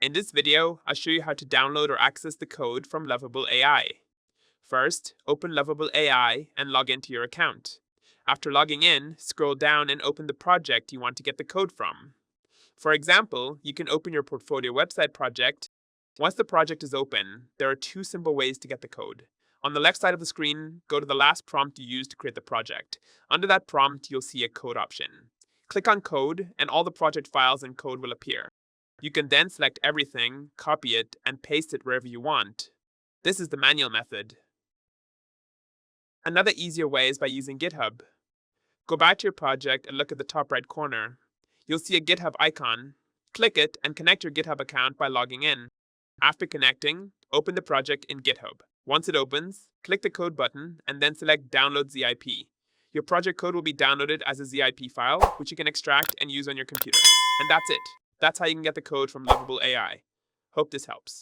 In this video, I'll show you how to download or access the code from Lovable AI. First, open Lovable AI and log into your account. After logging in, scroll down and open the project you want to get the code from. For example, you can open your portfolio website project. Once the project is open, there are two simple ways to get the code. On the left side of the screen, go to the last prompt you used to create the project. Under that prompt, you'll see a code option. Click on Code, and all the project files and code will appear. You can then select everything, copy it, and paste it wherever you want. This is the manual method. Another easier way is by using GitHub. Go back to your project and look at the top right corner. You'll see a GitHub icon. Click it and connect your GitHub account by logging in. After connecting, open the project in GitHub. Once it opens, click the code button and then select Download ZIP. Your project code will be downloaded as a ZIP file, which you can extract and use on your computer. And that's it. That's how you can get the code from Lovable AI. Hope this helps.